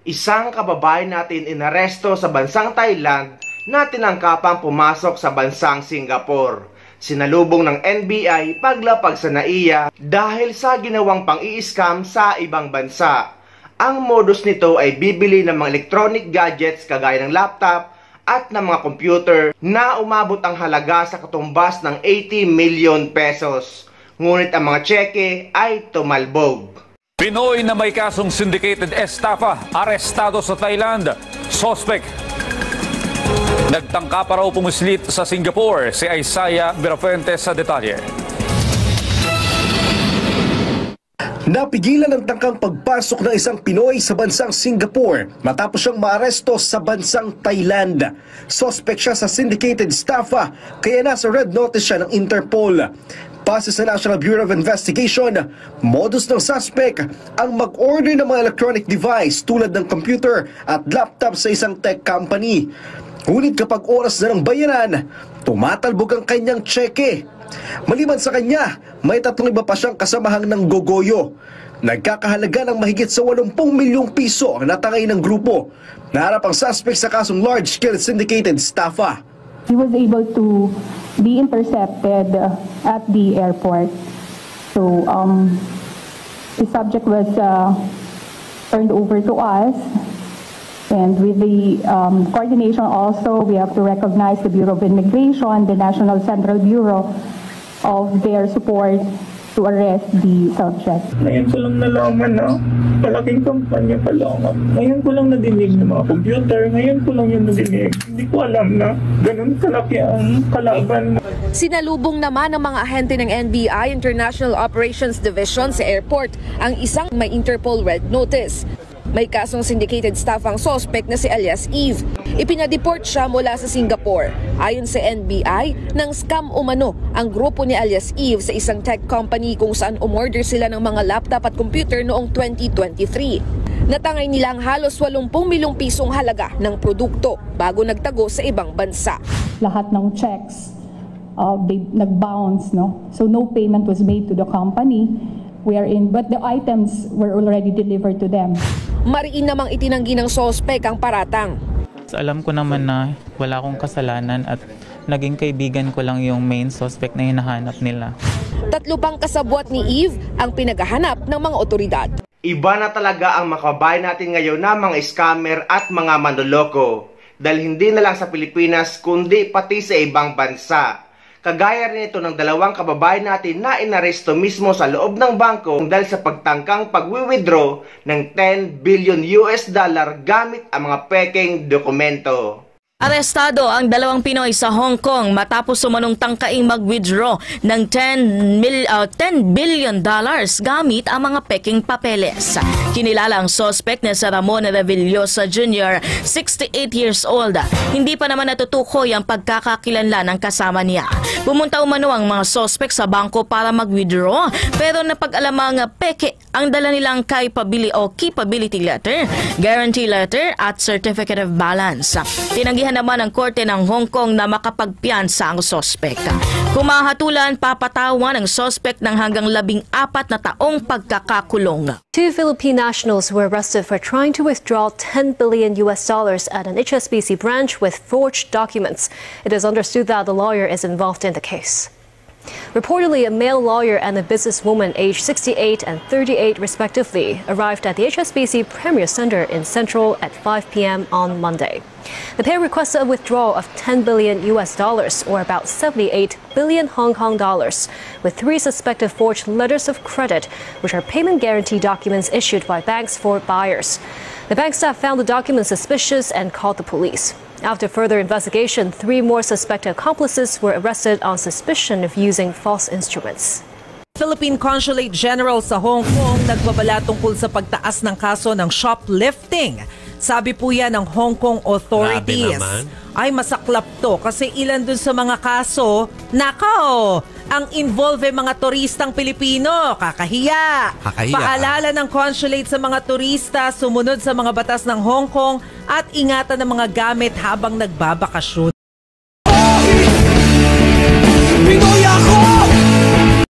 Isang kababayan natin inaresto sa bansang Thailand na tinangkapang pumasok sa bansang Singapore. Sinalubong ng NBI paglapag sa NAIA dahil sa ginawang pang-i-scam sa ibang bansa. Ang modus nito ay bibili ng mga electronic gadgets kagaya ng laptop at ng mga computer na umabot ang halaga sa katumbas ng 80 million pesos. Ngunit ang mga tseke ay tumalbog. Pinoy na may kasong syndicated estafa, arestado sa Thailand. Suspect. Nagtangka pa raw pumuslit sa Singapore. Si Isaiah Birafuentes sa detalye. Napigilan ang tangkang pagpasok ng isang Pinoy sa bansang Singapore matapos siyang maaresto sa bansang Thailand. Suspect siya sa syndicated estafa kaya nasa red notice siya ng Interpol. Base sa National Bureau of Investigation, modus ng suspect ang mag-order ng mga electronic device tulad ng computer at laptop sa isang tech company. Ngunit kapag oras na ng bayaran, tumatalbog ang kanyang tseke. Maliban sa kanya, may 3 iba pa siyang kasamahang ng gogoyo. Nagkakahalaga ng mahigit sa 80 milyong piso ang natangay ng grupo. Naharap ang suspect sa kasong large-scale syndicated estafa. He was able to be intercepted at the airport. So the subject was turned over to us. And with the coordination also, we have to recognize the Bureau of Immigration, the National Central Bureau, of their support to arrest the subject. Ngayon ko lang nalaman na malaking kampanya pala. Ngayon ko lang nadinig ng mga computer. Ngayon ko lang yung nadinig. Hindi ko alam na ganun kalaki ang kalaban. Sinalubong naman ng mga ahente ng NBI International Operations Division sa airport ang isang may Interpol Red Notice. May kasong syndicated staff ang suspect na si alias Eve. Ipinadeport siya mula sa Singapore. Ayon sa NBI, nang scam umano ang grupo ni alias Eve sa isang tech company kung saan umorder sila ng mga laptop at computer noong 2023. Natangay nila ang halos 80 milyong pisong halaga ng produkto bago nagtago sa ibang bansa. Lahat ng checks, they nag-bounce, no? So no payment was made to the company wherein, but the items were already delivered to them. Mariin namang itinanggi ng sospek ang paratang. Alam ko naman na wala akong kasalanan at naging kaibigan ko lang yung main suspect na hinahanap nila. 3 pang kasabwat ni Eve ang pinaghahanap ng mga otoridad. Iba na talaga ang makabayan natin ngayon na mga scammer at mga manloloko. Dahil hindi na lang sa Pilipinas kundi pati sa ibang bansa. Kagaya rin ito ng 2 kababayan natin na inaresto mismo sa loob ng bangko dahil sa pagtangkang pag-withdraw ng $10 billion gamit ang mga pekeng dokumento. Arestado ang 2 Pinoy sa Hong Kong matapos sumanong tangkaing mag-withdraw ng $10 billion gamit ang mga peking papeles. Kinilala ang suspect na si Ramon Revillosa Jr., 68 years old. Hindi pa naman natutukoy ang pagkakakilanlan ng kasama niya. Pumunta umano ang mga suspect sa bangko para mag-withdraw pero napag-alamang peke ang dala nilang capability letter, guarantee letter at certificate of balance. Tinanggihan naman ang korte ng Hong Kong na makapagpiyansa ang suspect. Kumahatulan, papatawan ng suspect ng hanggang 14 na taong pagkakakulong. 2 Philippine nationals were arrested for trying to withdraw $10 billion at an HSBC branch with forged documents. It is understood that the lawyer is involved in the case. Reportedly, a male lawyer and a businesswoman aged 68 and 38 respectively arrived at the HSBC Premier Center in Central at 5 p.m. on Monday. The pair requested a withdrawal of $10 billion or about 78 billion Hong Kong dollars, with 3 suspected forged letters of credit, which are payment guarantee documents issued by banks for buyers. The bank staff found the documents suspicious and called the police. After further investigation, 3 more suspected accomplices were arrested on suspicion of using false instruments. Philippine Consulate General sa Hong Kong nagbabala tungkol sa pagtaas ng kaso ng shoplifting. Sabi po yan ng Hong Kong authorities. Ay masaklap to kasi ilan dun sa mga kaso, nako, ang involve ay mga turistang Pilipino. Kakahiya. Paalala ng consulate sa mga turista, sumunod sa mga batas ng Hong Kong at ingatan ng mga gamit habang nagbabakasyon. Pinoy ako!